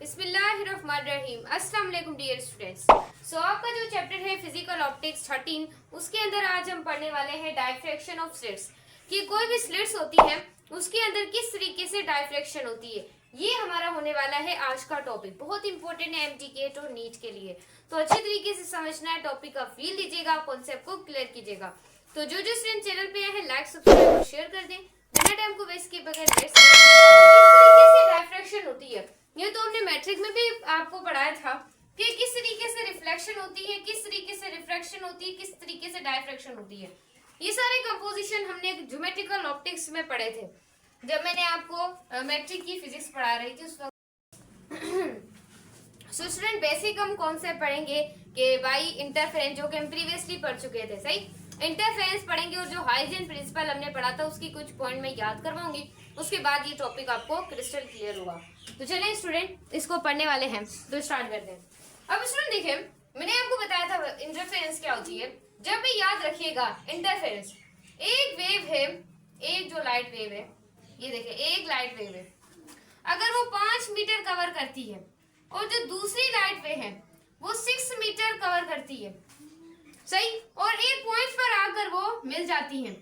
बिस्मिल्लाहिर्रहमानिर्रहीम। अस्सलाम वालेकुम डियर स्टूडेंट्स। आपका जो चैप्टर है फिजिकल ऑप्टिक्स 13, उसके अंदर आज हम पढ़ने वाले हैं डायफ्रैक्शन ऑफ स्लिट्स, कि कोई भी स्लिट्स होती है उसके अंदर किस तरीके से डायफ्रैक्शन होती है। ये हमारा होने वाला है आज का टॉपिक। बहुत इंपॉर्टेंट है एमटीकेट और नीट के लिए, तो अच्छे तरीके से समझना है। टॉपिक का फील लीजिएगा, कॉन्सेप्ट को क्लियर कीजिएगा। तो जो स्टूडेंट चैनल पे है लाइक सब्सक्राइब और शेयर कर दें। बिना टाइम को वेस्ट किए बगैर किस तरीके से डायफ्रैक्शन होती है, ये तो हमने मैट्रिक में भी आपको पढ़ाया था कि किस तरीके से रिफ्लेक्शन होती है, किस तरीके से रिफ्रैक्शन होती है, किस तरीके से डायफ्रैक्शन होती है। ये सारे कंपोजिशन हमने ज्योमेट्रिकल ऑप्टिक्स में पढ़े थे जब मैंने आपको मैट्रिक की फिजिक्स पढ़ा रही थी उस वक्त। सो स्टूडेंट बेसिक हम कॉन्सेप्ट पढ़ेंगे कि बाई इंटरफेरेंस, जो कि हम प्रीवियसली पढ़ चुके थे। सही, इंटरफेरेंस पढ़ेंगे और जो हाइजेन प्रिंसिपल हमने पढ़ा था उसकी कुछ पॉइंट मैं याद करवाऊंगी। उसके बाद ये टॉपिक आपको क्रिस्टल क्लियर होगा। तो चलिए स्टूडेंट इसको पढ़ने वाले हैं, तो स्टार्ट करते हैं। अब स्टूडेंट देखिए, मैंने आपको बताया था इंटरफेरेंस क्या होती है। जब भी याद रखिएगा इंटरफेरेंस, एक वेव है, एक जो लाइट वेव है, ये देखिए एक लाइट वेव है, अगर वो 5 मीटर कवर करती है और जो दूसरी लाइट वेव है वो 6 मीटर कवर करती है, सही, और एक पॉइंट पर आकर वो मिल जाती है।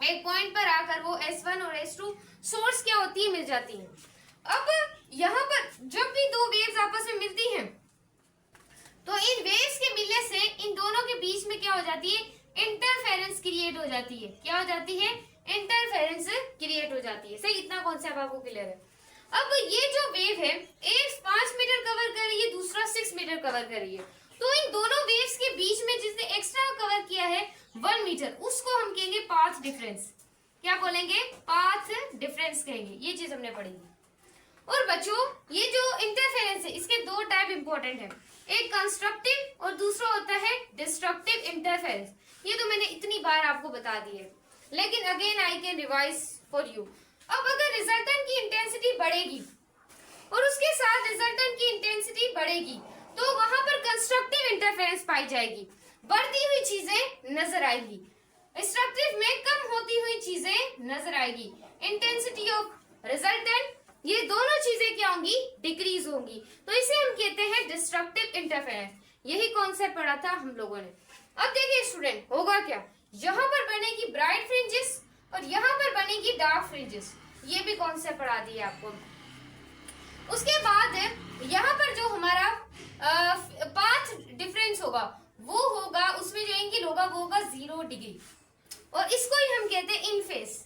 एक पॉइंट पर आकर वो S1 और S2 सोर्स क्या होती है, मिल जाती है। अब यहाँ पर जब भी दो वेव्स आपस में मिलती हैं तो इन वेव्स के मिलने से इन दोनों के बीच में क्या हो जाती है, इंटरफेरेंस क्रिएट हो जाती है। क्या हो जाती है, इंटरफेरेंस क्रिएट हो जाती है। सही, इतना कॉन्सेप्ट आपको क्लियर है। अब ये जो वेव है एक 5 मीटर कवर कर रही है, दूसरा 6 मीटर कवर कर रही है, तो इन दोनों वेव्स के बीच में जिसने एक्स्ट्रा कवर किया है 1 मीटर, उसको हम कहेंगे पाथ डिफरेंस। क्या बोलेंगे, पाथ डिफरेंस कहेंगे। ये चीज हमने पढ़ी। और बच्चों ये जो इंटरफेरेंस है इसके दो टाइप इंपॉर्टेंट है, एक कंस्ट्रक्टिव और दूसरा होता है डिस्ट्रक्टिव इंटरफेरेंस। ये तो मैंने इतनी बार आपको बता दी है, लेकिन again I can revise for you. अब अगर रिजल्टेंट की इंटेंसिटी बढ़ेगी और उसके साथ रिजल्टेंट की इंटेंसिटी बढ़ेगी तो वहां पर कंस्ट्रक्टिव इंटरफेरेंस पाई जाएगी, बढ़ती हुई चीजें नजर आएगी। डिस्ट्रक्टिव में कम होती हुई चीजें नजर आएगी। इंटेंसिटी ऑफ रिजल्टेंट, ये दोनों चीजें क्या होंगी, डिक्रीज होंगी। तो इसे हम कहते हैं डिस्ट्रक्टिव इंटरफेरेंस। यही कॉन्सेप्ट पढ़ा था हम लोगों ने। अब देखिए स्टूडेंट, होगा क्या, यहाँ पर बनेगी ब्राइट फ्रिंजेस और यहाँ पर बनेगी डार्क फ्रिंजेस। ये भी कॉन्सेप्ट पढ़ा दिया आपको। उसके बाद यहाँ पर जो हमारा पाथ डिफरेंस होगा वो होगा, उसमें जो एंगल होगा वो होगा 0 डिग्री, और इसको ही हम कहते हैं इन फेस।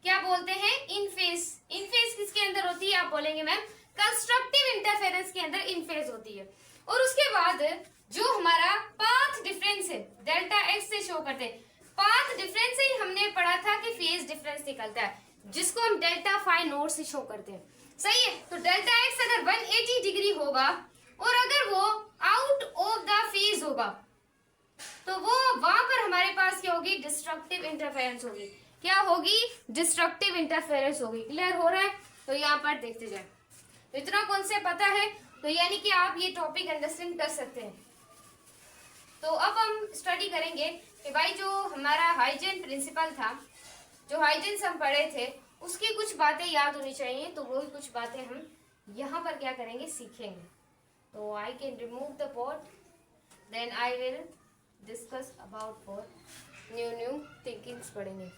क्या बोलते हैं, इन फेस। इन फेस किसके अंदर होती है, आप बोलेंगे मैम कंस्ट्रक्टिव इंटरफेरेंस के अंदर इन फेस होती है। और उसके बाद जो हमारा पाथ डिफरेंस है डेल्टा एक्स से शो करते हैं। पाथ डिफरेंस से ही हमने पढ़ा था कि फेज डिफरेंस निकलता है, जिसको हम डेल्टा फाई नोट से शो करते हैं। सही है, तो डेल्टा एक्स अगर 180 डिग्री होगा और अगर वो आउट ऑफ द फेज होगा तो वो वहां पर हमारे पास क्या होगी, डिस्ट्रक्टिव इंटरफेरेंस होगी। क्या होगी, डिस्ट्रक्टिव इंटरफेरेंस होगी। क्लियर हो रहा है, तो यहाँ पर देखते जाए। तो इतना कॉन्सेप्ट पता है तो यानी कि आप ये टॉपिक अंडरस्टैंड कर सकते हैं। तो अब हम स्टडी करेंगे कि भाई जो हमारा हाइजेन प्रिंसिपल था, जो हाइजेन हम पढ़े थे, उसकी कुछ बातें याद होनी चाहिए। तो वही कुछ बातें हम यहाँ पर क्या करेंगे, सीखेंगे। तो I can remove the pot, then I will discuss about for new thinkings पढ़ेंगे।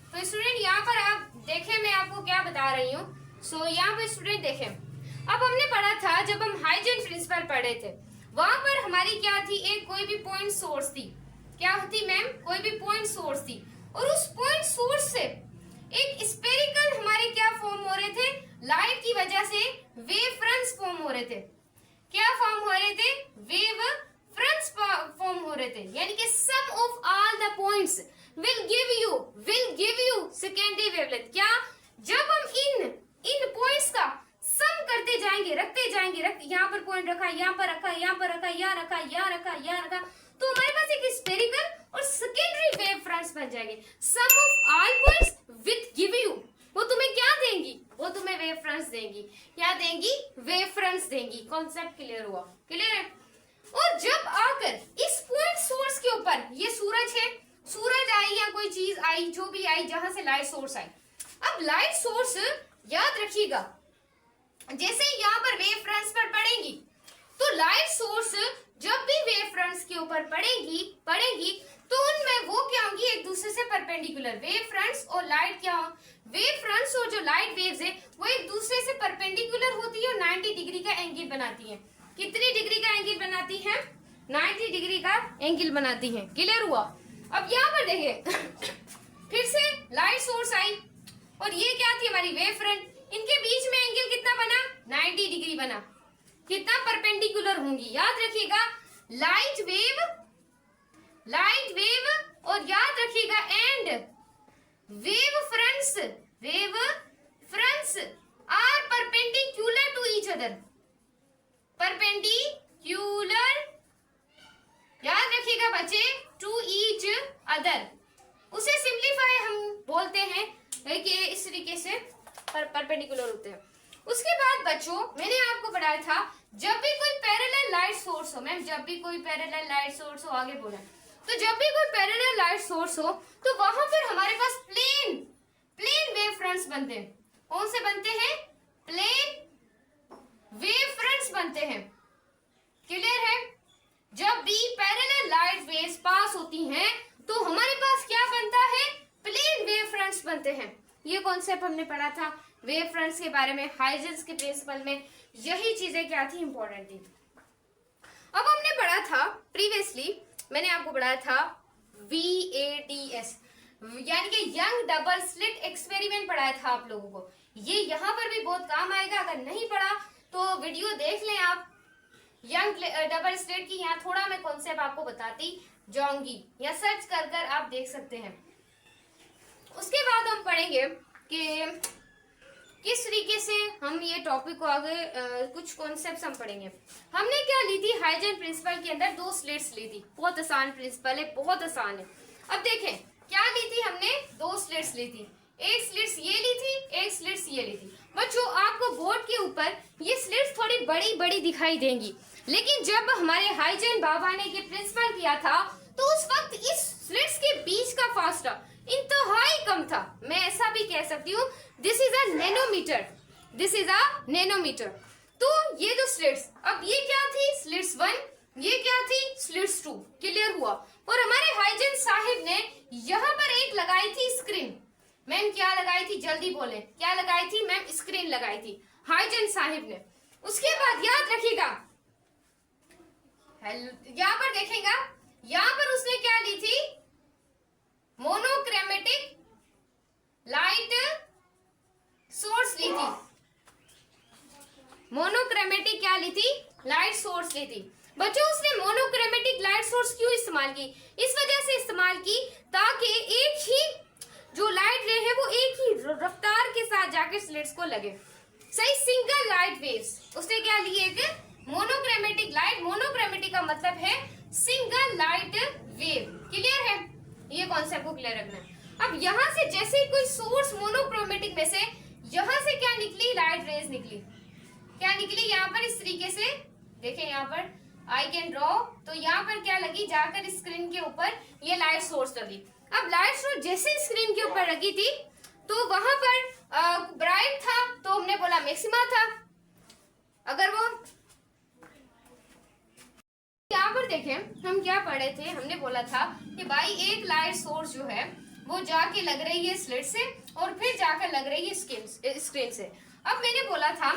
तो स्टूडेंट यहाँ पर आप देखें, मैं आपको क्या बता रही हूँ। सो यहाँ पर स्टूडेंट देखें, अब हमने पढ़ा था जब हम हाइजेन प्रिंसिपल पढ़े थे, वहां पर हमारी क्या थी, एक कोई भी पॉइंट सोर्स थी। क्या होती मैम, कोई भी पॉइंट सोर्स थी, और उस पॉइंट सोर्स से एक स्फेरिकल हमारे क्या फॉर्म हो रहे थे, लाइट की वजह से वेव फ्रंट्स फॉर्म हो रहे थे। क्या फॉर्म हो रहे थे, वेव फ्रंट्स फॉर्म हो रहे थे। यानी कि sum of all the points will give you secondary wavelength. क्या, जब हम इन पॉइंट्स का सम करते जाएंगे, रखते जाएंगे, यहाँ पर पॉइंट रखा, यहाँ पर रखा, यहाँ पर रखा, यहाँ रखा, यहाँ रखा, यहाँ रखा, तो हमारे पास एक स्फेरिकल और सेकेंडरी वेव फ्रंट्स बन जाएंगे। Sum of all points with give you, वो तुम्हें क्या देंगी, वो तुम्हें वेव फ्रंट्स देंगी। क्या देंगी, वेव फ्रंट्स देंगी। कॉन्सेप्ट क्लियर हुआ, क्लियर है। और जब आकर इस पॉइंट सोर्स के ऊपर, ये सूरज है, सूरज आई या कोई चीज आई आई, जो भी आई, जहां से लाइट सोर्स आई। अब लाइट सोर्स याद रखिएगा, जैसे यहाँ पर वेव फ्रंट्स पर पड़ेगी तो लाइट सोर्स जब भी वेव फ्रंट्स के ऊपर पड़ेगी तो उनमें वो क्या होंगी, एक दूसरे से परपेंडिकुलर। वेव फ्रंट्स और लाइट क्या हो, वेव फ्रंट्स और जो लाइट वेव्स है वो एक दूसरे से परपेंडिकुलर होती है और 90 डिग्री का एंगल बनाती है। कितनी डिग्री का एंगल बनाती है, 90 डिग्री का एंगल बनाती है। क्लियर हुआ। अब यहाँ पर देखिए फिर से लाइट सोर्स आई और ये क्या थी, हमारी वेव फ्रंट। इनके बीच में एंगल कितना बना, 90 डिग्री बना। कितना परपेंडिकुलर होंगी, याद रखिएगा, लाइट वेव और याद रखिएगा and wave fronts are perpendicular to each other. Perpendicular, याद रखिएगा बच्चे, टू ईच अदर। उसे सिंप्लीफाई हम बोलते हैं कि इस तरीके से परपेंडिकुलर होते हैं। उसके बाद बच्चों मैंने आपको पढ़ाया था, जब भी कोई पैरेलल लाइट सोर्स हो, मैम जब भी कोई पैरेलल लाइट सोर्स हो, आगे बोला, तो जब भी कोई पैरेलल लाइट सोर्स हो तो वहां पर हमारे पास प्लेन वेव फ्रंट्स बनते हैं। कौन से बनते हैं, प्लेन वेव फ्रंट्स बनते हैं। क्लियर है। जब भी पैरेलल लाइट वेव्स पास होती हैं तो हमारे पास क्या बनता है, प्लेन वेव फ्रंट्स बनते हैं। ये कॉन्सेप्ट हमने पढ़ा था वेव फ्रंट्स के बारे में, हाइजेंस के प्रिंसिपल में यही चीजें क्या थी, इंपॉर्टेंट थी। अब हमने पढ़ा था प्रीवियसली, मैंने आपको पढ़ाया था VADS यानी कि यंग डबल स्लिट एक्सपेरिमेंट पढ़ाया था आप लोगों को। ये यहाँ पर भी बहुत काम आएगा, अगर नहीं पढ़ा तो वीडियो देख लें आप यंग डबल स्लिट की। यहाँ थोड़ा मैं कॉन्सेप्ट आपको बताती जाऊंगी या सर्च कर आप देख सकते हैं। उसके बाद हम पढ़ेंगे कि किस तरीके से हम ये टॉपिक को आगे कुछ कॉन्सेप्ट्स हम पढ़ेंगे। हमने क्या ली थी, हाइजेंस प्रिंसिपल के अंदर 2 स्लिट्स ली थी। बहुत आसान प्रिंसिपल है, बहुत आसान है। अब देखें क्या ली थी हमने, 2 स्लिट्स ली थी। एक स्लिट्स ये ली थी, एक स्लिट्स ये ली थी। बच्चों आपको बोर्ड के ऊपर ये स्लिट्स थोड़ी बड़ी बड़ी दिखाई देंगी, लेकिन जब हमारे हाइजेन बाबा ने ये प्रिंसिपल किया था तो उस वक्त इस स्लिट्स के बीच का फासला इंतहाई कम था। मैं ऐसा भी कह सकती हूँ, this is a nanometre, this is a nanometre. तो ये जो स्लिट्स, अब ये क्या थी, स्लिट्स 1, ये क्या थी, स्लिट्स 2। क्लियर हुआ। और हमारे हाइजेन साहिब ने यहाँ पर एक लगाई थी स्क्रीन। मैम क्या लगाई थी, जल्दी बोले, क्या लगाई थी मैम, स्क्रीन लगाई थी हाइजेन साहिब ने। उसके बाद याद रखिएगा, यहाँ पर देखेगा, यहाँ पर उसने क्या ली थी, मोनोक्रोमेटिक लाइट सोर्स ली थी। मोनोक्रोमेटिक क्या ली थी, लाइट सोर्स ली थी। बच्चों उसने मोनोक्रोमेटिक लाइट सोर्स क्यों इस्तेमाल की, इस वजह से इस्तेमाल की ताकि एक ही जो लाइट रे है वो एक ही रफ्तार के साथ जाकर स्लिट्स को लगे। सही, सिंगल लाइट वेव्स। उसने क्या ली, एक मोनोक्रोमेटिक लाइट। मोनोक्रोमेटिक का मतलब है सिंगल लाइट वेव। क्लियर है, ये कॉन्सेप्ट को क्लियर रखना है। अब यहाँ से जैसे कोई सोर्स मोनोक्रोमेटिक में से यहाँ से क्या निकली, लाइट रेज निकली। क्या निकली, यहाँ पर इस तरीके से देखें, यहाँ पर आई कैन ड्रॉ, तो यहाँ पर क्या लगी, जाकर स्क्रीन के ऊपर ये लाइट सोर्स लगी। अब लाइट सोर्स जैसे स्क्रीन के ऊपर लगी थी तो वहां पर ब्राइट था तो हमने बोला मैक्सिमा था। अगर वो यहाँ पर देखें, हम क्या पढ़े थे, हमने बोला था कि भाई एक लाइट सोर्स जो है वो जाके लग रही है स्लिट से और फिर जाकर लग रही है स्क्रीन से। अब मैंने बोला था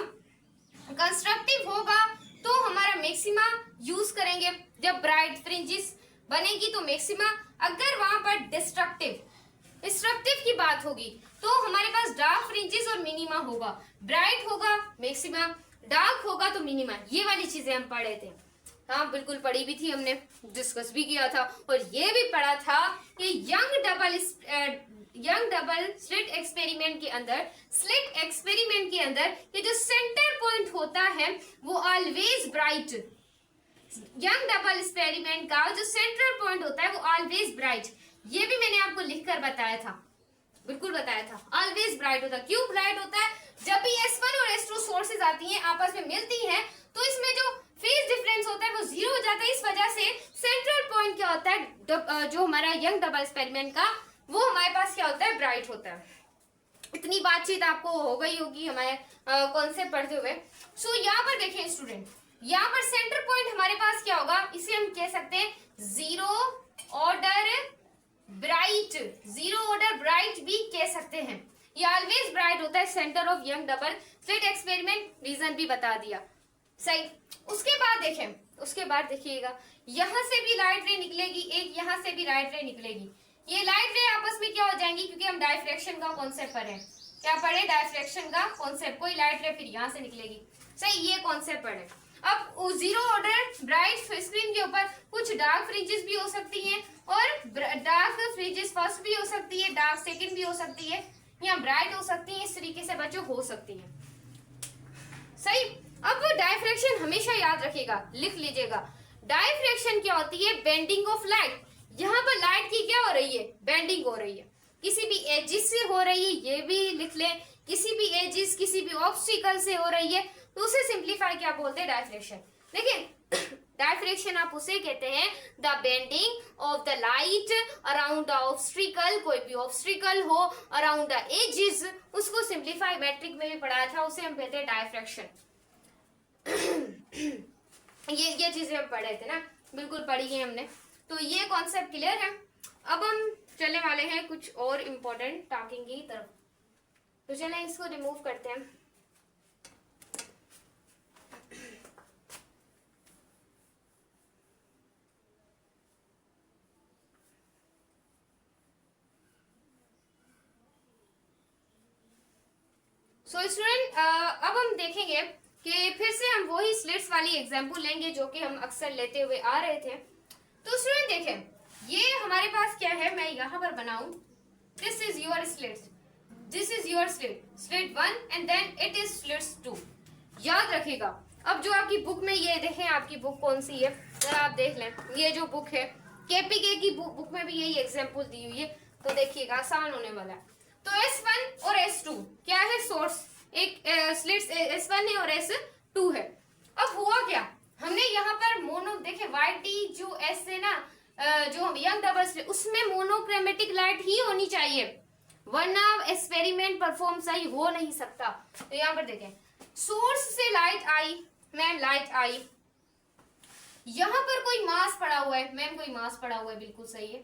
कंस्ट्रक्टिव होगा तो हमारा मैक्सिमा यूज करेंगे, जब ब्राइट फ्रिंजेस बनेगी तो मैक्सिमा। अगर वहां पर डिस्ट्रक्टिव की बात होगी तो हमारे पास डार्क फ्रिंजेस और मिनिमा होगा। ब्राइट होगा मैक्सिमा, डार्क होगा तो मिनिमा। ये वाली चीजें हम पढ़े थे। हाँ बिल्कुल पढ़ी भी थी, हमने डिस्कस भी किया था। और ये भी पढ़ा था कि यंग डबल स्लिट एक्सपेरिमेंट के अंदर ये जो सेंटर पॉइंट होता है वो always bright. Young double experiment का जो सेंट्रल पॉइंट होता है वो ऑलवेज ब्राइट। ये भी मैंने आपको लिखकर बताया था, बिल्कुल बताया था। ऑलवेज ब्राइट होता है। क्यों ब्राइट होता है, जब भी S1 और S2 सोर्सेज आती हैं, आपस में मिलती हैं, तो इसमें जो फेज डिफरेंस होता है वो 0 हो जाता है। इस वजह से सेंट्रल पॉइंट क्या होता है, जो हमारा यंग डबल एक्सपेरिमेंट का, वो हमारे पास क्या होता है, ब्राइट होता है। इतनी बातचीत आपको हो गई होगी हमारे कॉन्सेप्ट पढ़ते हुए। सो यहाँ पर देखें स्टूडेंट, यहाँ पर सेंटर पॉइंट हमारे पास क्या होगा, इसे हम कह सकते हैं zero order bright, zero order bright भी कह सकते हैं। ये ऑलवेज ब्राइट होता है, centre of Young double slit experiment, reason भी बता दिया। सही। उसके बाद देखें, उसके बाद देखिएगा यहां से भी लाइट रे निकलेगी, एक यहां से भी लाइट रे निकलेगी। ये लाइट रे आपस में क्या हो जाएंगी, क्योंकि हम डायफ्रैक्शन का कॉन्सेप्ट पढ़े, क्या पढ़े, डायफ्रैक्शन का कॉन्सेप्ट। कोई लाइट रे फिर यहां से निकलेगी। सही, ये कॉन्सेप्ट पढ़े। अब जीरो ऑर्डर ब्राइट स्क्रीन के ऊपर कुछ डार्क फ्रिंजेस भी हो सकती हैं, और डार्क फ्रिंजेस फर्स्ट भी हो सकती है, डार्क सेकंड भी हो सकती है, या ब्राइट हो सकती है। इस तरीके से बच्चों हो सकती है। सही। अब डायफ्रैक्शन हमेशा याद रखिएगा, लिख लीजिएगा। डायफ्रैक्शन क्या होती है, बेंडिंग ऑफ लाइट। यहाँ पर लाइट की क्या हो रही है, बेंडिंग हो रही है, किसी भी एजिस से हो रही है, ये भी लिख ले, किसी भी एजिस, किसी भी ऑब्स्टिकल से हो रही है, तो उसे सिंप्लीफाई क्या बोलते हैं, डायफ्रैक्शन। देखिए डायफ्रैक्शन आप उसे कहते हैं the bending of the light around the obstacle, कोई भी ऑब्स्टिकल हो अराउंड द एजिस, उसको सिंप्लीफाई मैट्रिक में भी पढ़ाया था, उसे हम कहते हैं डायफ्रैक्शन। ये चीजें हम पढ़े थे ना, बिल्कुल पढ़ी है हमने। तो ये कॉन्सेप्ट क्लियर है। अब हम चलने वाले हैं कुछ और इम्पोर्टेंट टॉकिंग की तरफ। तो चलें इसको रिमूव करते हैं। सो स्टूडेंट अब हम देखेंगे कि फिर से हम वही स्लिट्स वाली एग्जांपल लेंगे जो कि हम अक्सर लेते हुए आ रहे थे। तो स्टूडेंट देखें, ये हमारे पास क्या है, मैं यहां पर बनाऊं, this is your slit, this is your slit, slit 1 and then it is slits 2। याद रखिएगा। अब जो आपकी बुक में, ये देखें आपकी बुक कौन सी है, जरा आप देख लें, ये जो बुक है केपीके की बुक में भी यही एग्जाम्पल दी हुई है, तो देखिएगा आसान होने वाला है। तो S1 और S2 क्या है, सोर्स, एक स्लिट्स S1 है और S2 है। अब हुआ क्या, हमने यहाँ पर मोनो, देखे वाईटी जो एस है ना, जो यंग डबल स्लिट, उसमें मोनोक्रोमेटिक लाइट ही होनी चाहिए, वरना एक्सपेरिमेंट परफॉर्म सही हो नहीं सकता। तो यहाँ पर देखें, सोर्स से लाइट आई, मैम लाइट आई, यहाँ पर कोई मास पड़ा हुआ है, मैम कोई मास पड़ा हुआ है, बिल्कुल सही है।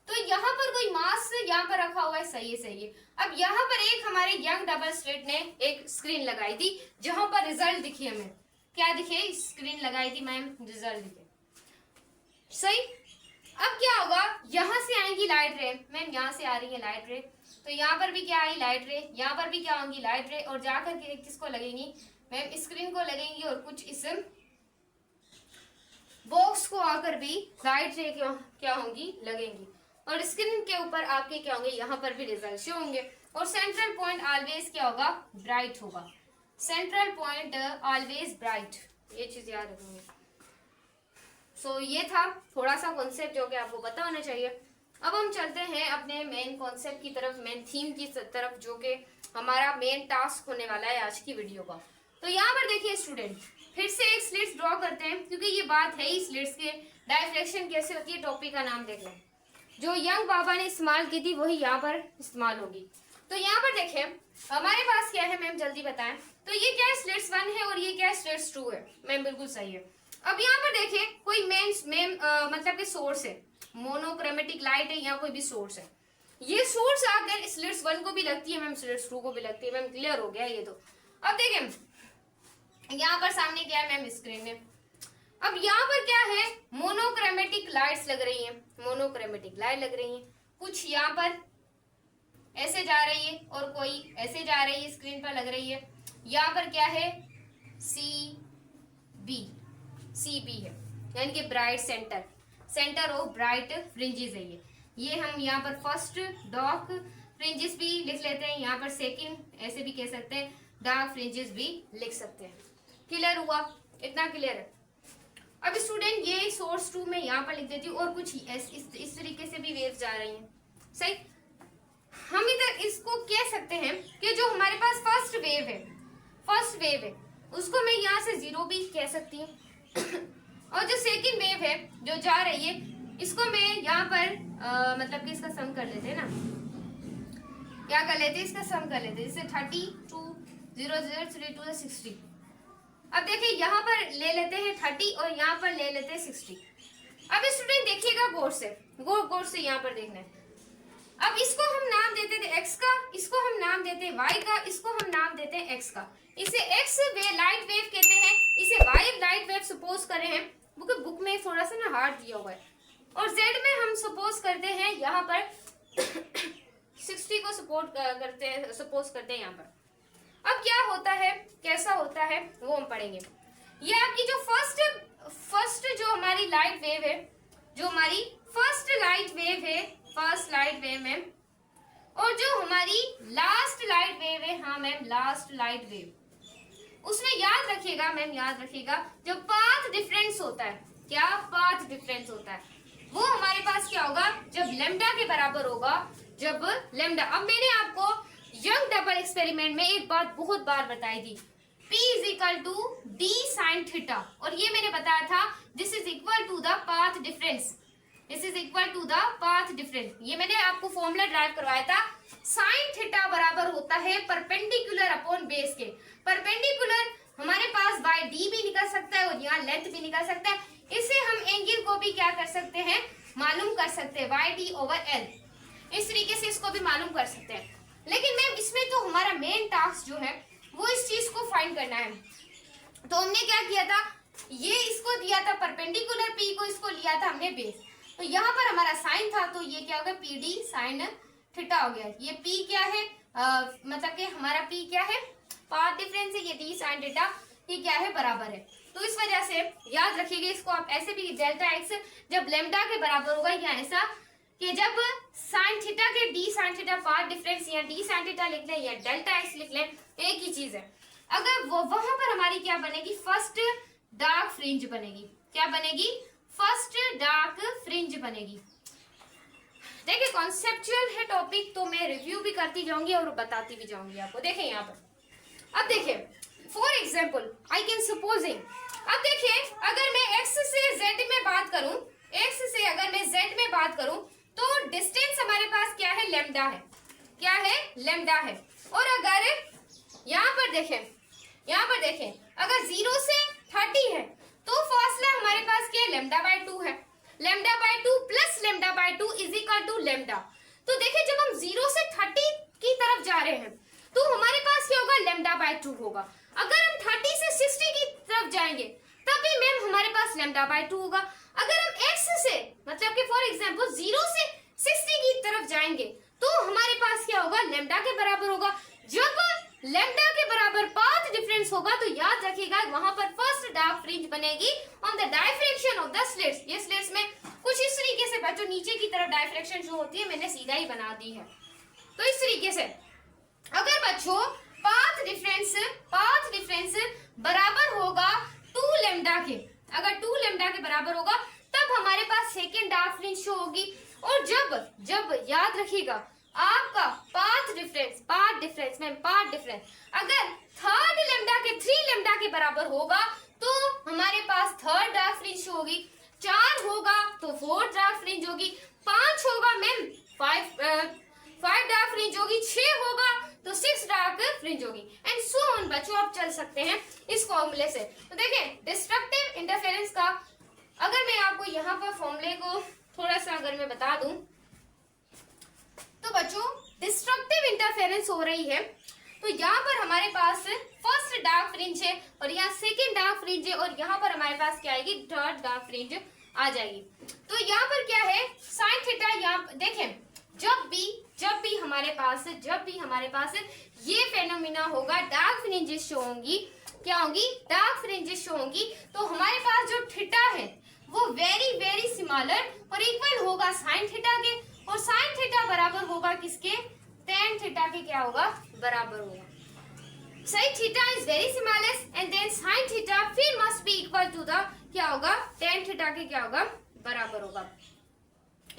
तो यहाँ पर कोई मास यहाँ पर रखा हुआ है, सही है, सही है। अब यहाँ पर एक हमारे यंग डबल स्लिट ने एक स्क्रीन लगाई थी, जहां पर रिजल्ट दिखी हमें, क्या दिखे, स्क्रीन लगाई थी मैम, रिजल्ट दिखे, सही। अब क्या होगा, यहां से आएंगी लाइट रे, मैम यहां से आ रही है लाइट रे, तो यहाँ पर भी क्या आई लाइट रे, यहाँ पर भी क्या होंगी लाइट रे, और जाकर के किसको लगेंगी, मैम स्क्रीन को लगेंगी, और कुछ इस बॉक्स को आकर भी लाइट रे क्या होंगी, लगेंगी, और स्क्रीन के ऊपर आपके क्या होंगे, यहाँ पर भी रिजल्ट शो होंगे। और सेंट्रल पॉइंट ऑलवेज क्या होगा, ब्राइट होगा, सेंट्रल पॉइंट ऑलवेज ब्राइट, ये चीज याद रखेंगे। सो ये था थोड़ा सा कॉन्सेप्ट जो कि आपको पता होना चाहिए। अब हम चलते हैं अपने मेन कॉन्सेप्ट की तरफ, मेन थीम की तरफ, जो कि हमारा मेन टास्क होने वाला है आज की वीडियो का। तो यहाँ पर देखिए स्टूडेंट, फिर से एक स्लिट्स ड्रॉ करते हैं, क्योंकि ये बात है ही स्लिट्स के डायफ्रैक्शन कैसे होती है, टॉपिक का नाम देख लें, जो यंग बाबा ने इस्तेमाल की थी वही यहाँ पर इस्तेमाल होगी। तो यहाँ पर देखें हमारे पास क्या है, मैम जल्दी बताएं। तो ये क्या है, स्लिट्स 1 है, और ये क्या है, स्लिट्स 2 है, मैम बिल्कुल सही है। अब यहाँ पर देखें कोई मतलब कि सोर्स है, मोनोक्रोमेटिक लाइट है, यहाँ कोई भी सोर्स है, ये सोर्स आकर स्लिट्स 1 को भी लगती है मैम, स्लिट्स 2 को भी लगती है, मैम क्लियर हो गया ये। तो अब देखें यहाँ पर सामने क्या है मैम, स्क्रीन है। अब यहाँ पर क्या है, मोनोक्रोमेटिक लाइट्स लग रही हैं, मोनोक्रोमेटिक लाइट लग रही हैं, कुछ यहाँ पर ऐसे जा रही है और कोई ऐसे जा रही है, स्क्रीन पर लग रही है। यहाँ पर क्या है, सी बी है, यानी कि bright centre, centre of bright fringes है ये हम यहाँ पर फर्स्ट डार्क फ्रिंजेस भी लिख लेते हैं, यहाँ पर सेकंड ऐसे भी कह सकते हैं, डार्क फ्रिंजेस भी लिख सकते हैं। क्लियर हुआ, इतना क्लियर है। अब स्टूडेंट ये सोर्स 2 में यहाँ पर लिख देती हूँ, और कुछ इस तरीके से भी वेव्स जा रही हैं, सही। हम इधर इसको कह सकते हैं कि जो हमारे पास फर्स्ट वेव है उसको मैं यहाँ से 0 भी कह सकती हूँ और जो सेकंड वेव है जो जा रही है इसको मैं यहाँ पर मतलब कि इसका सम कर लेते हैं ना, क्या कर लेते हैं, इसका सम कर लेते हैं। जैसे 32 0 0 3 2 60। अब देखिए यहाँ पर ले लेते हैं 30 और यहाँ पर ले लेते हैं 60। अब स्टूडेंट देखिएगा गौर से, गौर से यहाँ पर देखना है। अब इसको हम नाम देते थे x का, इसको हम नाम देते हैं y का, इसको हम नाम देते हैं x का। इसे x लाइट वेव कहते हैं, इसे y लाइट वेव सपोज कर रहे हैं, बुक में थोड़ा सा ना हार्ड दिया हुआ है। और z में हम सपोज करते हैं यहाँ पर 60 को सपोज करते हैं यहाँ पर। अब क्या होता है, कैसा होता है, वो हम पढ़ेंगे। ये आपकी जो फर्स्ट जो हमारी लाइट वेव है, जो हमारी फर्स्ट लाइट वेव है, और जो हमारी लास्ट लाइट वेव है, हाँ मैम लास्ट लाइट वेव, उसमें याद रखिएगा मैम, याद रखिएगा जो पाथ डिफरेंस होता है, क्या पाथ डिफरेंस होता है, वो हमारे पास क्या होगा, जब लेम्डा के बराबर होगा, जब लेम्डा। अब मैंने आपको यंग डबल एक्सपेरिमेंट में एक बात बहुत बार बताई थी, P is equal to D sin theta, और ये मैंने बताया था this is equal to the path difference, this is equal to the path difference. ये मैंने आपको फॉर्मूला ड्राइव करवाया था। साइन थीटा बराबर होता है परपेंडिकुलर अपॉन बेस के। परपेंडिकुलर हमारे पास बाय D भी निकल सकता है और यहाँ लेंथ भी निकल सकता है। इससे हम एंगल को भी क्या कर सकते हैं, मालूम कर सकते हैं, YD ओवर L। इस तरीके से इसको भी मालूम कर सकते हैं। लेकिन मैम इसमें तो हमारा मेन टास्क जो है वो इस चीज को फाइंड करना है। तो हमने क्या किया था, ये इसको दिया था परपेंडिकुलर P को, इसको लिया था हमने बेस। तो यहाँ पर हमारा साइन था, तो ये क्या होगा, PD साइन थीटा हो गया। ये P क्या है, मतलब कि हमारा P क्या है, पाथ डिफरेंस है, ये D साइन थीटा, ये क्या है, बराबर है। तो इस वजह से याद रखिएगा, इसको आप ऐसे भी डेल्टा एक्स जब लेम्डा के बराबर होगा, या ऐसा कि जब साइन थीटा के D sine theta path difference, या D साइन थीटा लिख लें या डेल्टा एक्स लिख लें, एक ही चीज है। अगर वो वहां पर हमारी क्या बनेगी, फर्स्ट डार्क फ्रिंज बनेगी। क्या बनेगी, फर्स्ट डार्क फ्रिंज बनेगी। देखिए कॉन्सेप्चुअल है टॉपिक, तो मैं रिव्यू भी करती जाऊंगी और बताती भी जाऊंगी आपको। देखें यहाँ पर, अब देखिए for example I can supposing, अब देखिए अगर मैं x से z में बात करूं, x से अगर मैं z में बात करूं, तो डिस्टेंस हमारे पास क्या है, लेम्डा है, क्या है, लेम्डा है। और अगर यहाँ पर देखें अगर 0 से 30 है, तो फासला हमारे पास क्या है, लेम्डा बाय 2 है। Lambda by 2 plus lambda by 2 is equal to lambda. तो देखिए जब हम 0 से 30 की तरफ जा रहे हैं, तो हमारे पास क्या होगा, लेम्डा बाय 2 होगा। अगर हम 30 से 60 की तरफ जाएंगे, तब भी मैम हमारे पास लेम्डा बाय 2 होगा। अगर हम x से मतलब कि फॉर एग्जांपल 0 से 60 की तरफ जाएंगे, तो हमारे पास क्या होगा, लेम्डा के बराबर होगा। जब लेम्डा के बराबर पाथ डिफरेंस होगा, तो याद रखिएगा वहां पर फर्स्ट डार्क फ्रिंज बनेगी on the diffraction of the slits. ये स्लिट्स में कुछ इस तरीके से बच्चों, नीचे की तरफ डायफ्रेक्शन जो होती है मैंने सीधा ही बना दी है। तो इस तरीके से अगर बच्चों पाथ डिफरेंस बराबर होगा 2 लेम्डा के, अगर 2 लेम्डा के बराबर होगा, तब हमारे पास सेकेंड डार्क फ्रिंज शो होगी। और जब याद रखिएगा आपका पाथ डिफरेंस अगर थर्ड लेम्डा के 3 लेम्डा के बराबर होगा, तो हमारे पास थर्ड डार्क फ्रिंज शो होगी। 4 होगा तो फोर्थ डार्क फ्रिंज होगी, 5 होगा मैम 5 डार्क फ्रिंज होगी, 6 होगा तो 6 डार्क फ्रिंज होगी, एंड सो ऑन। बच्चों आप चल सकते हैं इस फॉर्मूले से। तो देखें डिस्ट्रक्टिव इंटरफेरेंस का अगर मैं आपको यहाँ पर फॉर्मूले को थोड़ा सा अगर मैं बता दूं, तो बच्चों डिस्ट्रक्टिव इंटरफेरेंस हो रही है, तो यहाँ पर हमारे पास फर्स्ट डार्क फ्रिंज है और यहाँ सेकेंड डार्क फ्रिंज है, और यहाँ पर हमारे पास क्या आएगी, थर्ड डार्क फ्रिंज आ जाएगी। तो यहाँ पर क्या है, साइन थीटा, यहाँ देखें जब भी हमारे पास ये फेनोमेना होगा, डार्क फ्रिंजेस शो होंगी, क्या होंगी, डार्क फ्रिंजेस शो होंगी, तो हमारे पास जो थीटा है वो वेरी वेरी स्मॉलर और इक्वल होगा साइन थीटा के, और साइन थीटा बराबर होगा किसके, टेन थीटा के क्या होगा, बराबर होगा। सही, theta is very smallest and then sine theta फिर must be equal to the क्या होगा, टेन थीटा के क्या होगा, बराबर होगा।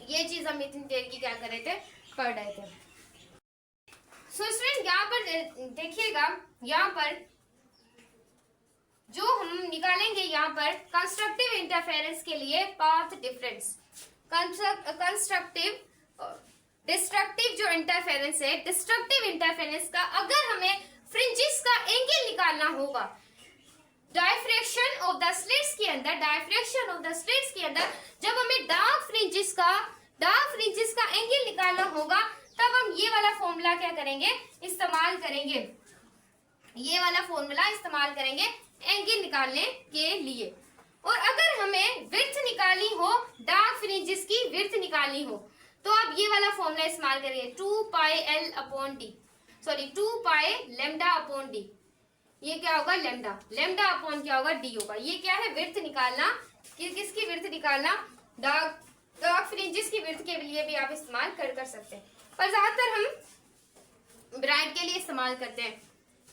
ये चीज हम इतनी देर की क्या कर रहे थे, पढ़ रहे थे। सो स्टूडेंट यहाँ पर देखिएगा, यहाँ पर जो हम निकालेंगे यहाँ पर कंस्ट्रक्टिव इंटरफेरेंस के लिए पाथ डिफरेंस, कंस्ट्रक्टिव डिस्ट्रक्टिव जो इंटरफेरेंस है, डिस्ट्रक्टिव इंटरफेरेंस का अगर हमें फ्रिंजेस का एंगल निकालना होगा डायफ्रैक्शन ऑफ द स्लिट्स के अंदर, डायफ्रैक्शन ऑफ द स्लिट्स के अंदर जब हमें डार्क फ्रिंजेस का एंगल निकालना होगा, तब हम ये वाला फॉर्मूला क्या करेंगे, इस्तेमाल करेंगे, ये वाला फॉर्मूला इस्तेमाल करेंगे एंगल निकालने के लिए। और अगर हमें विड्थ निकालनी हो, डार्क फ्रिंजेस की विड्थ निकालनी हो, तो आप ये वाला फॉर्मूला इस्तेमाल करिए 2 pi L upon D, sorry 2 पाई लेमडा अपॉन डी। ये क्या होगा, लेमडा, लेमडा अपॉन क्या होगा, डी होगा। ये क्या है, विड्थ निकालना, किसकी विड्थ निकालना, डार्क फ्रिंजेस की विड्थ के लिए भी आप इस्तेमाल कर सकते हैं, पर ज्यादातर हम ब्राइट के लिए इस्तेमाल करते हैं।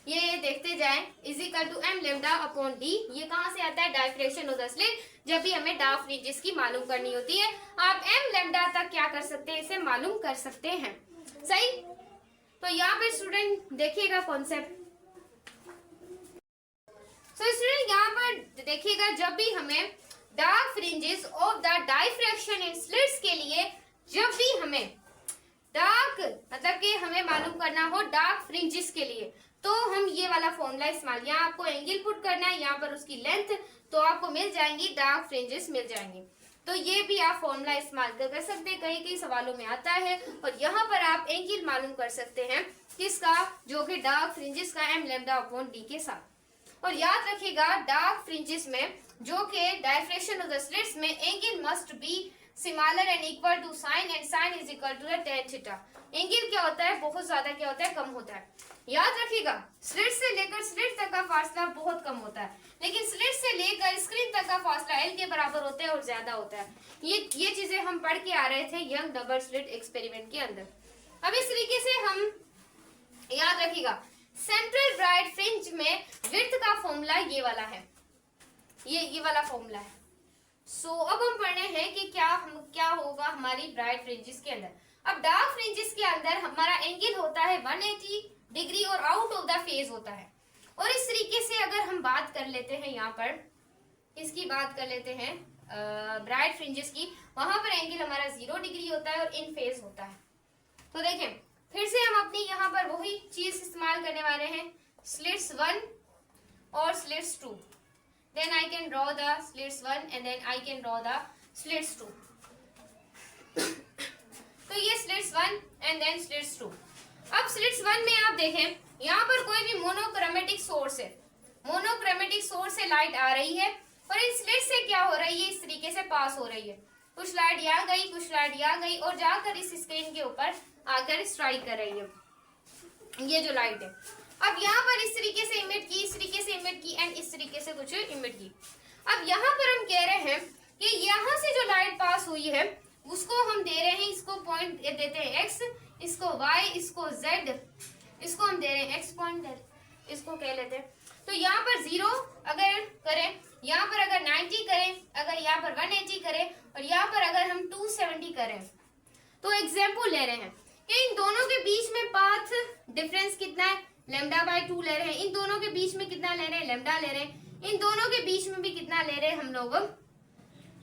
ये देखते जाएं, is equal to M lambda upon D. ये कहाँ से आता है, डायफ्रैक्शन ऑफ द स्लिट, जब भी हमें डार्क फ्रिंजेस की मालूम करनी होती है, आप एम लेमडा तक क्या कर सकते हैं, इसे मालूम कर सकते हैं। सही, तो यहाँ पे स्टूडेंट देखिएगा कॉन्सेप्ट। तो स्टूडेंट यहाँ पर देखिएगा, जब भी हमें dark fringes of the diffraction in slits के लिए, जब भी हमें डार्क मतलब कि हमें मालूम करना हो डार्क फ्रिंजेस के लिए, तो हम ये वाला फॉर्मूला इस्तेमाल, यहाँ आपको एंगल पुट करना है, यहाँ पर उसकी लेंथ, तो आपको मिल जाएंगी डार्क फ्रिंजेस मिल जाएंगी। तो ये भी आप फॉर्मूला इस्तेमाल कर सकते हैं, कई सवालों में आता है। और यहाँ पर आप एंगल मालूम कर सकते हैं किसका, जो कि डार्क फ्रिंजेस का, एम लेमडा अपॉन डी के साथ। और याद रखिएगा डार्क फ्रिंजेस में जो कि डायफ्रैक्शन ऑफ द स्लिट्स में angle must be similar and equal to sine, and sine is equal to the tan theta. Angle क्या होता है, बहुत ज्यादा क्या होता है, कम होता है। याद रखिएगा स्लिट से लेकर स्लिट तक का फासला बहुत कम होता है, लेकिन स्लिट से लेकर स्क्रीन तक का फासला एल के बराबर होता है और ज्यादा होता है। ये चीजें हम पढ़ के आ रहे थे यंग डबल स्लिट एक्सपेरिमेंट के अंदर। अब इस तरीके से हम याद रखिएगा सेंट्रल ब्राइट फ्रिंज में विड्थ का फॉर्मूला ये वाला है, ये वाला फॉर्मूला है। सो अब हम पढ़ रहे हैं कि क्या होगा हमारी ब्राइट फ्रिंजेस के अंदर। अब डार्क फ्रिंजेस के अंदर हमारा एंगल होता है 180 डिग्री और आउट ऑफ द फेज होता है। और इस तरीके से अगर हम बात कर लेते हैं, यहाँ पर इसकी बात कर लेते हैं ब्राइट फ्रिंजेस की, वहां पर एंगल हमारा 0 डिग्री होता है और इन फेज होता है। तो देखें फिर से हम अपनी यहाँ पर वही चीज इस्तेमाल करने वाले हैं, स्लिट्स 1 और slits 2। Then I can draw the slits 1 and then I can draw the slits 2. तो ये slits 1 and then slits 2। अब slits 1 में आप देखें यहाँ पर कोई भी मोनोक्रोमेटिक सोर्स है, मोनोक्रोमेटिक सोर्स से लाइट आ रही है और इन स्लिट से क्या हो रही है, इस तरीके से पास हो रही है। कुछ लाइट यहाँ गई, कुछ लाइट यहाँ गई और जाकर इस स्क्रीन के ऊपर आकर स्ट्राइक कर रही है ये जो लाइट है। अब यहाँ पर इस तरीके से इमिट की, इस तरीके से इमिट की एंड इस तरीके से कुछ इमिट की। अब यहाँ पर हम कह रहे हैं कि यहाँ से जो लाइट पास हुई है उसको हम दे रहे हैं, इसको पॉइंट देते हैं x, इसको y, इसको z, इसको हम दे रहे हैं x पॉइंट, इसको कह लेते हैं। तो यहाँ पर 0 अगर करें, यहाँ पर अगर 90 करें, अगर यहाँ पर 180 करें और यहाँ पर अगर हम 270 करें, तो एग्जाम्पल ले रहे हैं कि इन दोनों के बीच में पाथ डिफरेंस कितना है, लेमडा बाय 2 ले रहे हैं। इन दोनों के बीच में कितना ले रहे हैं, लेमडा ले रहे हैं। इन दोनों के बीच में भी कितना ले रहे हैं हम लोग,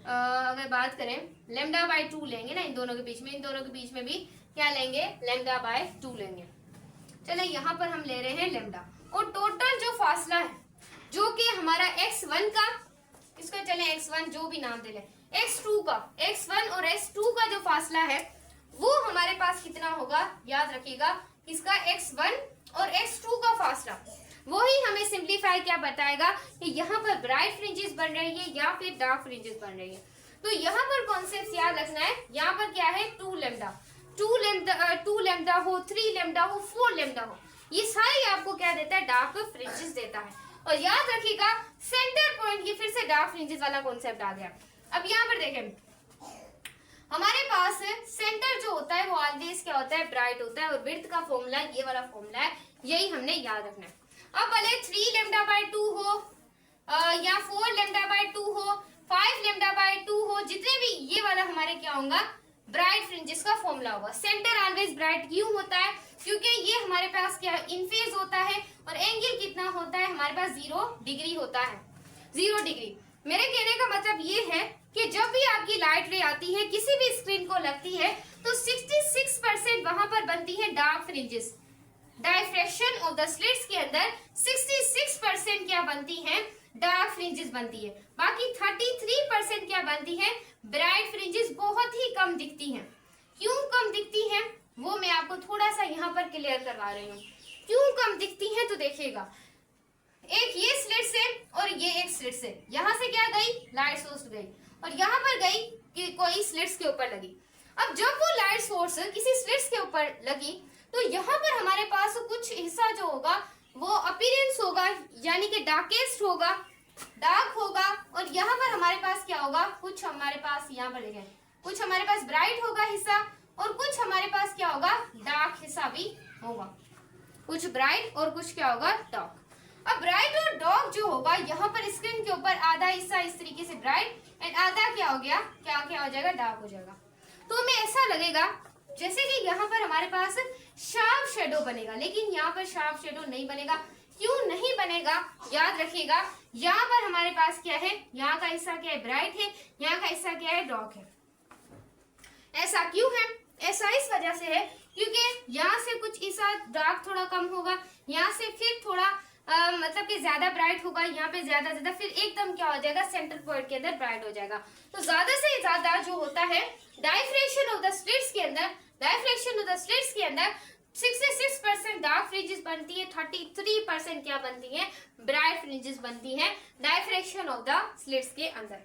अगर बात करें लेमडा बाय 2 लेंगे ना, इन दोनों के बीच में, इन दोनों के बीच में भी क्या लेंगे, लेमडा बाय 2 लेंगे। चले यहाँ पर हम ले रहे हैं लेमडा, और टोटल जो फासला है जो कि हमारा x1 का, इसको चले x1 जो भी नाम दे लें, x2 का, x1 और x2 का जो फासला है वो हमारे पास कितना होगा, याद रखिएगा इसका x1 और x2 का फासला, वही हमें सिंप्लीफाई क्या बताएगा कि यहाँ पर ब्राइट फ्रिंजेस बन रही है या फिर डार्क फ्रिंजेस बन रही है। तो यहाँ पर कॉन्सेप्ट याद रखना है, यहाँ पर क्या है 2 लेमडा, 2 लेमडा हो, 3 लेमडा हो, 4 लेमडा हो, ये सारी आपको क्या देता है, डार्क फ्रिंजेस देता है। और याद रखिएगा सेंटर पॉइंट, ये फिर से डार्क फ्रिंजेस वाला कॉन्सेप्ट आ गया। अब यहाँ पर देखें हमारे पास सेंटर जो होता है वो ऑलवेज क्या होता है, ब्राइट होता है, और विड्थ का फॉर्मूला ये वाला फॉर्मूला है, यही हमने याद रखना है। अब भले 3 लेमडा बाय 2 हो या 4 लेमडा बाय 2 हो, 5 लेमडा बाय 2 हो, जितने भी ये वाला हमारे क्या होगा, ब्राइट फ्रिंजेस का फॉर्मूला होगा। सेंटर ऑलवेज ब्राइट क्यों होता है, क्योंकि ये हमारे पास क्या इन फेज होता है और एंगल कितना होता है हमारे पास 0 डिग्री होता है, 0 डिग्री। मेरे कहने का मतलब ये है कि जब भी आपकी लाइट रे आती है किसी भी स्क्रीन को लगती है तो 66% वहां पर बनती है dark fringes. Diffraction of the slits के अंदर 66% क्या बनती है, डार्क फ्रिंजेस बनती है। बाकी 33% क्या बनती है, ब्राइट फ्रिंजेस बहुत ही कम दिखती हैं। क्यों कम दिखती हैं वो मैं आपको थोड़ा सा यहाँ पर क्लियर करवा रही हूँ। क्यों कम दिखती हैं तो देखिएगा, एक ये स्लिट से और ये एक स्लिट से, यहाँ से क्या गई, लाइट सोर्स गई और यहाँ पर गई कि कोई स्लिट्स के ऊपर लगी। अब जब वो लाइट सोर्स किसी स्लिट्स के ऊपर लगी तो यहाँ पर हमारे पास कुछ हिस्सा जो होगा वो अपीयरेंस होगा, यानी कि डार्केस्ट होगा, डार्क होगा, और यहाँ पर हमारे पास क्या होगा, कुछ हमारे पास यहाँ पर देखें, कुछ हमारे पास ब्राइट होगा हिस्सा और कुछ हमारे पास क्या होगा, डार्क हिस्सा भी होगा। कुछ ब्राइट और कुछ क्या होगा, डार्क। अब ब्राइट और डार्क जो होगा यहाँ पर स्क्रीन के ऊपर आधा हिस्सा इस तरीके से ब्राइट एंड आधा क्या हो गया, क्या क्या हो जाएगा, डार्क हो जाएगा। तो हमें ऐसा लगेगा जैसे कि यहाँ पर हमारे पास शार्प शेडो बनेगा, लेकिन यहाँ पर शार्प शेडो नहीं बनेगा। क्यों नहीं बनेगा, याद रखिएगा, यहाँ पर हमारे पास क्या है, यहाँ का हिस्सा क्या है, ब्राइट है, यहाँ का हिस्सा क्या है, डार्क है। ऐसा क्यों है, ऐसा इस वजह से है क्योंकि यहाँ से कुछ हिस्सा डार्क थोड़ा कम होगा, यहाँ से फिर थोड़ा मतलब कि ज्यादा ब्राइट होगा, यहाँ पे ज्यादा फिर एकदम क्या हो जाएगा, सेंटर पॉइंट के अंदर ब्राइट हो जाएगा। तो ज्यादा से ज्यादा जो होता है डायफ्रैक्शन ऑफ द स्लिट्स के अंदर, डायफ्रैक्शन ऑफ द स्लिट्स के अंदर 66% डार्क फ्रिंजेस बनती है, 33% क्या बनती है, ब्राइट फ्रिंजेस बनती है डायफ्रैक्शन ऑफ द स्लिट्स के अंदर।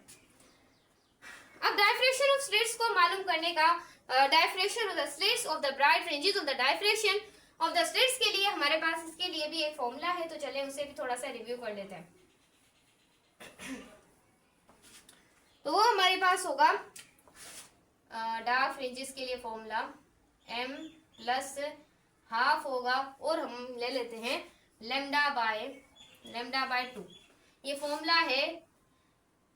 अब डायफ्रैक्शन ऑफ स्लिट्स को मालूम करने का, diffraction of the slits of the bright fringes of the diffraction of the slits के लिए हमारे पास इसके लिए भी एक फॉर्मूला है, तो चले उसे भी थोड़ा सा रिव्यू कर लेते हैं। तो वो हमारे पास होगा डार्क फ्रिंजेस के लिए फॉर्मूला m प्लस हाफ होगा और हम ले लेते हैं लेमडा बाय 2। ये फॉर्मूला है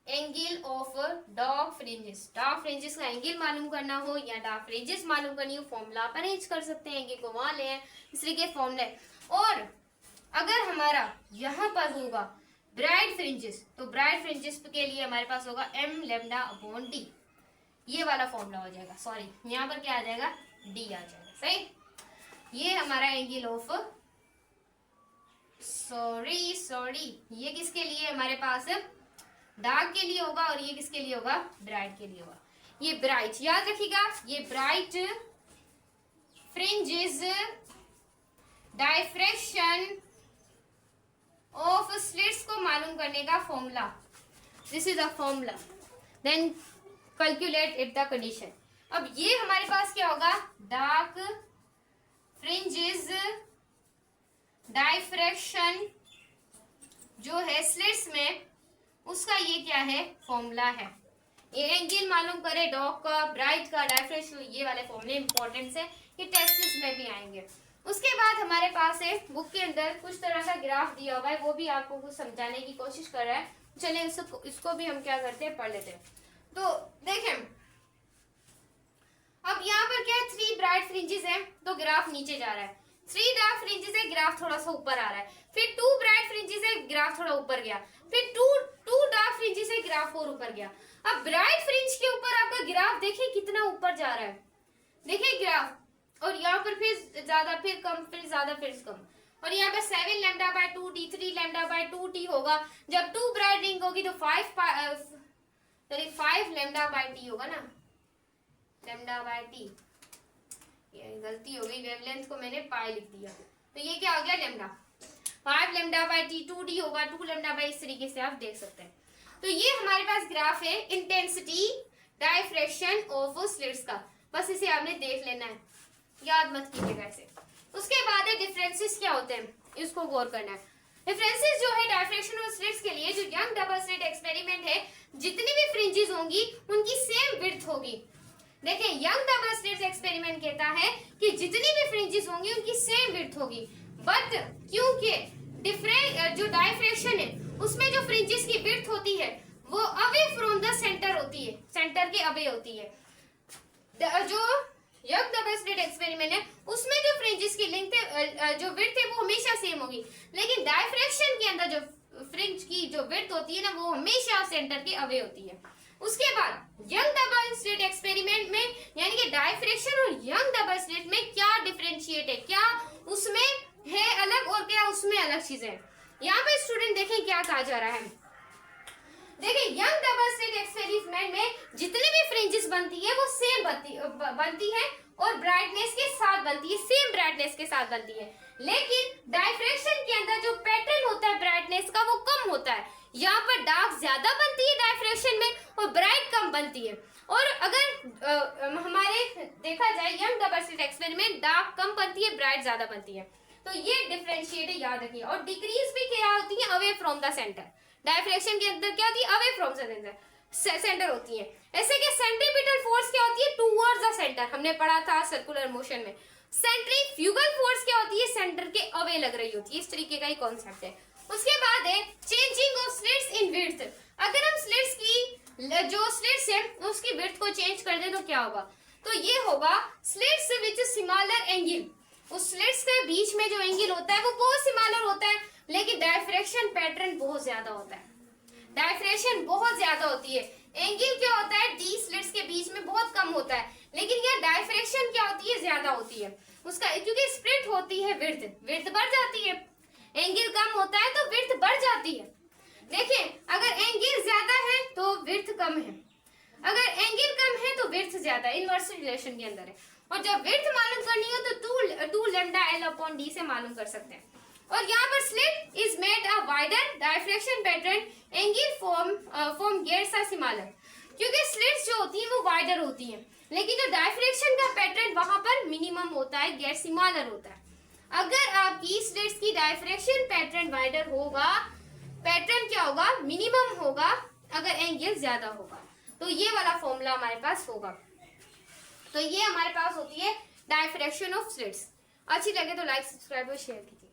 angle of dark fringes. Dark fringes का एंगल मालूम करना हो या डार्क फ्रिंजेस मालूम करनी हो, फॉर्मूला आप अरेंज कर सकते हैं, एंगल को वहां ले, इस तरीके फॉर्मूला। और अगर हमारा यहाँ पर होगा ब्राइट फ्रिंजेस, तो ब्राइट फ्रिंजेस के लिए हमारे पास होगा m लेमडा अपॉन d, ये वाला फॉर्मूला हो जाएगा। सॉरी, यहाँ पर क्या आ जाएगा, d आ जाएगा, सही। ये हमारा एंगल ऑफ, सॉरी ये किसके लिए हमारे पास डार्क के लिए होगा और ये किसके लिए होगा, ब्राइट के लिए होगा। ये ब्राइट, याद रखिएगा, ये bright fringes diffraction of slits को मालूम करने का formula, this is a formula, then calculate it the condition. अब ये हमारे पास क्या होगा, डार्क फ्रिंजेस डायफ्रैक्शन जो है स्लिट्स में, उसका ये क्या है, फॉर्मूला है। ये एंगल मालूम करे डार्क का, ब्राइट का, डायफ्रैक्शन, ये वाले फॉर्मूले इंपॉर्टेंट है, ये टेस्ट में भी आएंगे। उसके बाद हमारे पास है बुक के अंदर कुछ तरह का ग्राफ दिया हुआ है, वो भी आपको कुछ समझाने की कोशिश कर रहा है। चलिए इसको भी हम क्या करते हैं, पढ़ लेते हैं। तो देखें, अब यहाँ पर क्या है, 3 ब्राइट फ्रिंजेस है तो ग्राफ नीचे जा रहा है, 3 डार्क फ्रिंजेस है, ग्राफ थोड़ा सा ऊपर आ रहा है, फिर 2 ब्राइट फ्रिंजेस है, ग्राफ थोड़ा ऊपर गया, फिर 2 डार्क फ्रिंजेस है, ग्राफ और ऊपर गया। अब ब्राइट फ्रिंज के ऊपर आपका ग्राफ देखिए कितना ऊपर जा रहा है, देखिए ग्राफ, और यहाँ पर फिर ज्यादा, फिर कम, फिर ज्यादा, फिर कम, और यहाँ पे 7 lambda by 2t, 3 lambda by 2t होगा। जब 2 ब्राइट रिंग होगी तो 5 लेमडा बाय t होगा ना, लेमडा बाय t, ये गलती हो गई, वेवलेंथ को मैंने पाई लिख दिया, तो ये क्या हो गया, lambda. 5 lambda by t, 2d होगा, 2 लेमडा बाय, इस तरीके से आप देख सकते हैं। तो ये हमारे पास ग्राफ है इंटेंसिटी डायफ्रैक्शन ऑफ स्लिट्स का, बस इसे आपने देख लेना है, याद मत कीजिएगा इसे। उसके बाद है डिफरेंसेस क्या होते हैं, इसको गौर करना है। डिफरेंसेस जो है डायफ्रैक्शन ऑफ स्लिट्स के लिए, जो यंग डबल स्लिट एक्सपेरिमेंट है, जितनी भी फ्रिंजेस होंगी उनकी सेम विड्थ होगी। देखिए, यंग डबल स्लिट एक्सपेरिमेंट कहता है कि जितनी भी फ्रिंजेस होंगी उनकी सेम विड्थ होगी, बट क्योंकि डिफरेंट जो डायफ्रैक्शन है उसमें जो फ्रिंजेस की विड्थ होती है वो अवे फ्रॉम द सेंटर होती है, सेंटर के अवे होती है। जो यंग डबल स्लिट एक्सपेरिमेंट है उसमें जो फ्रिंजेस की लेंथ है, जो विड्थ है, वो हमेशा सेम होगी, लेकिन डायफ्रैक्शन के अंदर जो फ्रिंज की जो विड्थ होती है ना, वो हमेशा सेंटर के अवे होती है। उसके बाद यंग डबल स्लिट एक्सपेरिमेंट में यानी कि डायफ्रैक्शन और यंग डबल स्लिट में क्या डिफरेंशिएट है, क्या उसमें है अलग और क्या उसमें अलग चीजें हैं। यहाँ पे स्टूडेंट देखें क्या कहा जा रहा है। देखिए यंग डबल स्लिट एक्सपेरिमेंट में जितने भी फ्रिंजेस बनती है वो सेम बनती है और ब्राइटनेस के साथ बनती है, सेम ब्राइटनेस के साथ बनती है। लेकिन डायफ्रैक्शन के अंदर जो पैटर्न होता है ब्राइटनेस का वो कम होता है। यहाँ पर डार्क ज्यादा बनती है डायफ्रैक्शन में और ब्राइट कम बनती है। और अगर हमारे देखा जाए Young double slit experiment dark कम बनती है, ब्राइट ज्यादा बनती है। तो ये डिफरेंशिएट याद रखिए। और डिक्रीज भी क्या होती है, away from the centre. Diffraction के अंदर क्या होती है, अवे फ्रॉम सेंटर होती है। ऐसे कि सेंट्रीपिटल फोर्स क्या होती है, टुवर्ड्स द सेंटर, हमने पढ़ा था सर्कुलर मोशन में। सेंट्रीफ्यूगल फोर्स क्या होती है, सेंटर के अवे लग रही होती है। इस तरीके का ही कॉन्सेप्ट है। उसके बाद है changing of slits in width. अगर हम स्लिट्स की जो स्लिट्स है उसकी विड्थ को चेंज कर दे तो क्या होगा, तो ये होगा स्लिट्स विच सिमिलर एंगल। उस स्लिट्स के बीच में जो एंगल होता है वो बहुत सिमिलर होता है, लेकिन डायफ्रैक्शन पैटर्न बहुत ज्यादा होता है। डायफ्रैक्शन बहुत ज्यादा होती है। एंगल क्या होता है, डी स्लिट्स के बीच में बहुत कम होता है, लेकिन यह डायफ्रैक्शन क्या होती है, ज्यादा होती है। उसका क्योंकि स्प्लिट होती है विड्थ बढ़ जाती है। एंगल कम होता है तो विड्थ बढ़ जाती है। देखिए अगर एंगल ज्यादा है तो विड्थ कम है, अगर एंगल कम है तो विड्थ ज्यादा, इनवर्स रिलेशन के अंदर है। और जब विड्थ मालूम करनी हो तो 2 लैम्डा एल अपॉन डी से मालूम कर सकते हैं। और यहाँ पर slit is made a wider diffraction pattern angle form gets a similar. क्योंकि स्लिट्स जो होती है वो वाइडर होती है, लेकिन जो डायफ्रैक्शन का पैटर्न वहां पर मिनिमम होता है, गेट सिमिलर होता है। अगर आपकी स्लिट्स की डायफ्रैक्शन पैटर्न वाइडर होगा, पैटर्न क्या होगा, मिनिमम होगा, अगर एंगल ज्यादा होगा। तो ये वाला फॉर्मूला हमारे पास होगा। तो ये हमारे पास होती है डायफ्रैक्शन ऑफ स्लिट्स। अच्छी लगे तो लाइक, सब्सक्राइब और शेयर कीजिए।